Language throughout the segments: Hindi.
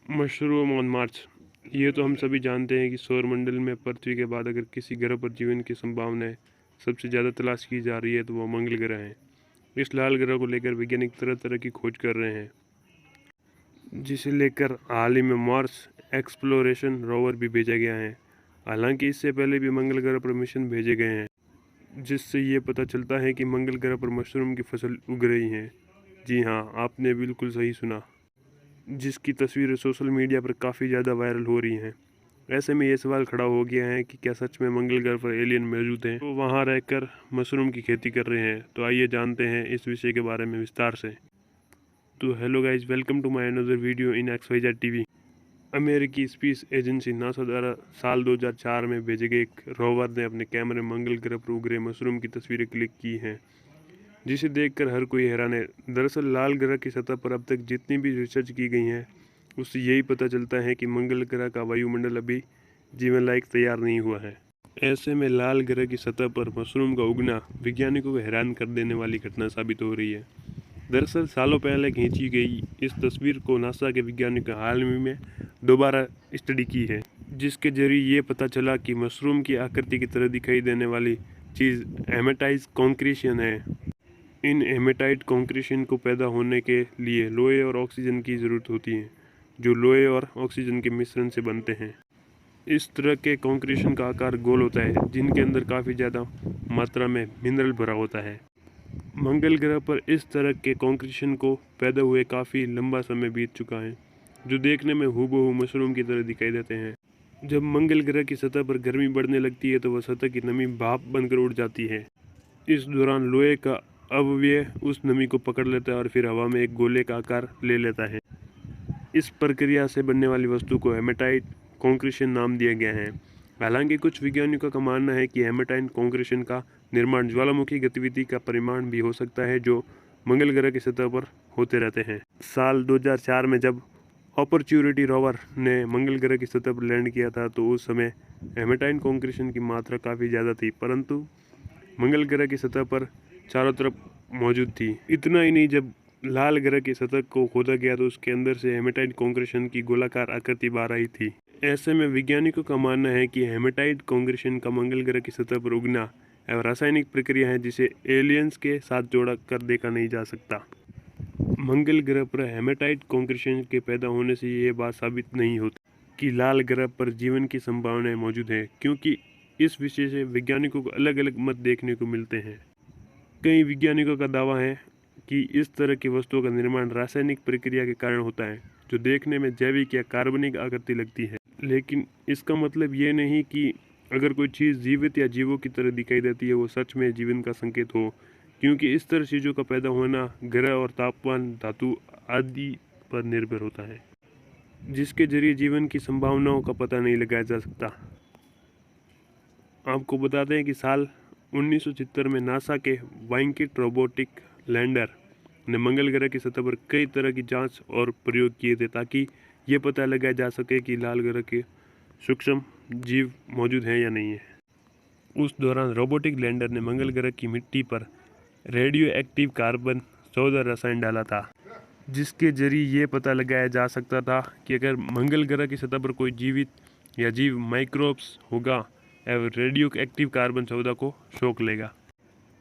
Mushroom on Mars. ये तो हम सभी जानते हैं कि सौरमंडल में पृथ्वी के बाद अगर किसी ग्रह पर जीवन की संभावनाएं सबसे ज़्यादा तलाश की जा रही है तो वो मंगल ग्रह है। इस लाल ग्रह को लेकर वैज्ञानिक तरह तरह की खोज कर रहे हैं, जिसे लेकर हाल ही में मार्स एक्सप्लोरेशन रोवर भी भेजा गया है। हालांकि इससे पहले भी मंगल ग्रह पर मिशन भेजे गए हैं, जिससे ये पता चलता है कि मंगल ग्रह पर मशरूम की फसल उग रही है। जी हाँ, आपने बिल्कुल सही सुना, जिसकी तस्वीरें सोशल मीडिया पर काफ़ी ज़्यादा वायरल हो रही हैं। ऐसे में ये सवाल खड़ा हो गया है कि क्या सच में मंगल ग्रह पर एलियन मौजूद हैं तो वहाँ रहकर मशरूम की खेती कर रहे हैं। तो आइए जानते हैं इस विषय के बारे में विस्तार से। तो hello guys, welcome to my another video in XYZ TV. अमेरिकी स्पेस एजेंसी नासा द्वारा साल 2004 में भेजे गए एक रोवर ने अपने कैमरे में मंगल ग्रह पर उग रहे मशरूम की तस्वीरें क्लिक की हैं, जिसे देखकर हर कोई हैरान है। दरअसल लाल ग्रह की सतह पर अब तक जितनी भी रिसर्च की गई है उससे यही पता चलता है कि मंगल ग्रह का वायुमंडल अभी जीवन लायक तैयार नहीं हुआ है। ऐसे में लाल ग्रह की सतह पर मशरूम का उगना वैज्ञानिकों को हैरान कर देने वाली घटना साबित हो रही है। दरअसल सालों पहले खींची गई इस तस्वीर को नासा के वैज्ञानिकों हाल ही में दोबारा स्टडी की है, जिसके जरिए ये पता चला कि मशरूम की आकृति की तरह दिखाई देने वाली चीज़ हेमेटाइट कॉन्क्रीशन है। इन हेमेटाइट कॉन्क्रीशन को पैदा होने के लिए लोहे और ऑक्सीजन की ज़रूरत होती है, जो लोहे और ऑक्सीजन के मिश्रण से बनते हैं। इस तरह के कॉन्क्रीशन का आकार गोल होता है, जिनके अंदर काफ़ी ज़्यादा मात्रा में मिनरल भरा होता है। मंगल ग्रह पर इस तरह के कॉन्क्रीशन को पैदा हुए काफ़ी लंबा समय बीत चुका है, जो देखने में हूबहू मशरूम की तरह दिखाई देते हैं। जब मंगल ग्रह की सतह पर गर्मी बढ़ने लगती है तो वह सतह की नमी भाप बनकर उड़ जाती है। इस दौरान लोहे का अवयव उस नमी को पकड़ लेता है और फिर हवा में एक गोले का आकार ले लेता है। इस प्रक्रिया से बनने वाली वस्तु को हेमेटाइट कॉन्क्रीशन नाम दिया गया है। हालांकि कुछ वैज्ञानिकों का मानना है कि हेमेटाइट कॉन्क्रीशन का निर्माण ज्वालामुखी गतिविधि का परिणाम भी हो सकता है, जो मंगल ग्रह की सतह पर होते रहते हैं। साल 2004 में जब अपॉर्चुनिटी रोवर ने मंगल ग्रह की सतह पर लैंड किया था तो उस समय हेमेटाइट कॉन्क्रीशन की मात्रा काफ़ी ज़्यादा थी, परंतु मंगल ग्रह की सतह पर चारों तरफ मौजूद थी। इतना ही नहीं, जब लाल ग्रह की सतह को खोदा गया तो उसके अंदर से हेमेटाइट कॉन्क्रीशन की गोलाकार आकृति बाहर आई थी। ऐसे में वैज्ञानिकों का मानना है कि हेमेटाइट कॉन्क्रीशन का मंगल ग्रह की सतह पर उगना एक रासायनिक प्रक्रिया है जिसे एलियंस के साथ जोड़ा कर देखा नहीं जा सकता। मंगल ग्रह पर हेमेटाइट कॉन्क्रीशन के पैदा होने से ये बात साबित नहीं होती कि लाल ग्रह पर जीवन की संभावनाएं मौजूद है, क्योंकि इस विषय से वैज्ञानिकों को अलग अलग मत देखने को मिलते हैं। कई वैज्ञानिकों का दावा है कि इस तरह की वस्तुओं का निर्माण रासायनिक प्रक्रिया के कारण होता है, जो देखने में जैविक या कार्बनिक आकृति लगती है। लेकिन इसका मतलब ये नहीं कि अगर कोई चीज़ जीवित या जीवों की तरह दिखाई देती है वो सच में जीवन का संकेत हो, क्योंकि इस तरह चीज़ों का पैदा होना ग्रह और तापमान, धातु आदि पर निर्भर होता है, जिसके जरिए जीवन की संभावनाओं का पता नहीं लगाया जा सकता। आपको बताते हैं कि साल 1976 में नासा के वाइकिट रोबोटिक लैंडर ने मंगल ग्रह की सतह पर कई तरह की जांच और प्रयोग किए थे, ताकि ये पता लगाया जा सके कि लाल ग्रह के सूक्ष्म जीव मौजूद हैं या नहीं है। उस दौरान रोबोटिक लैंडर ने मंगल ग्रह की मिट्टी पर रेडियो एक्टिव कार्बन 14 रसायन डाला था, जिसके जरिए ये पता लगाया जा सकता था कि अगर मंगल ग्रह की सतह पर कोई जीवित या जीव माइक्रोब्स होगा एवं रेडियो एक्टिव कार्बन 14 को सोख लेगा।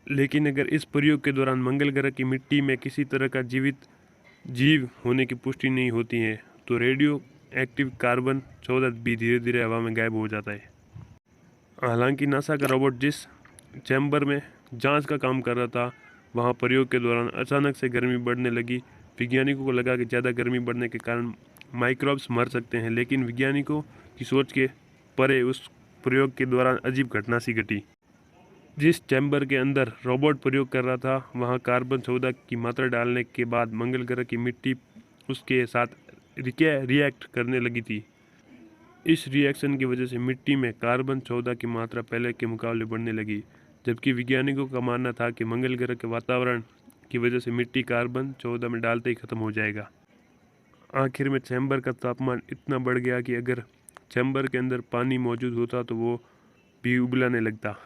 लेकिन अगर इस प्रयोग के दौरान मंगल ग्रह की मिट्टी में किसी तरह का जीवित जीव होने की पुष्टि नहीं होती है तो रेडियो एक्टिव कार्बन 14 भी धीरे धीरे हवा में गायब हो जाता है। हालांकि नासा का रोबोट जिस चैम्बर में जांच का काम कर रहा था, वहां प्रयोग के दौरान अचानक से गर्मी बढ़ने लगी। वैज्ञानिकों को लगा कि ज़्यादा गर्मी बढ़ने के कारण माइक्रोब्स मर सकते हैं, लेकिन वैज्ञानिकों की सोच के परे उस प्रयोग के दौरान अजीब घटना सी घटी। जिस चैम्बर के अंदर रोबोट प्रयोग कर रहा था वहां कार्बन 14 की मात्रा डालने के बाद मंगल ग्रह की मिट्टी उसके साथ रिएक्ट करने लगी थी। इस रिएक्शन की वजह से मिट्टी में कार्बन 14 की मात्रा पहले के मुकाबले बढ़ने लगी, जबकि वैज्ञानिकों का मानना था कि मंगल ग्रह के वातावरण की वजह से मिट्टी कार्बन 14 में डालते ही खत्म हो जाएगा। आखिर में चैम्बर का तापमान इतना बढ़ गया कि अगर चैम्बर के अंदर पानी मौजूद होता तो वो भी उबलने लगता।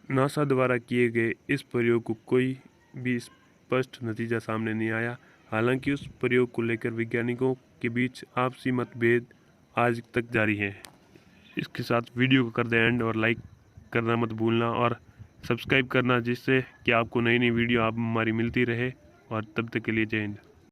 नासा द्वारा किए गए इस प्रयोग को कोई भी स्पष्ट नतीजा सामने नहीं आया। हालांकि उस प्रयोग को लेकर वैज्ञानिकों के बीच आपसी मतभेद आज तक जारी है। इसके साथ वीडियो को कर दें एंड और लाइक करना मत भूलना और सब्सक्राइब करना, जिससे कि आपको नई नई वीडियो आप हमारी मिलती रहे। और तब तक के लिए जय हिंद।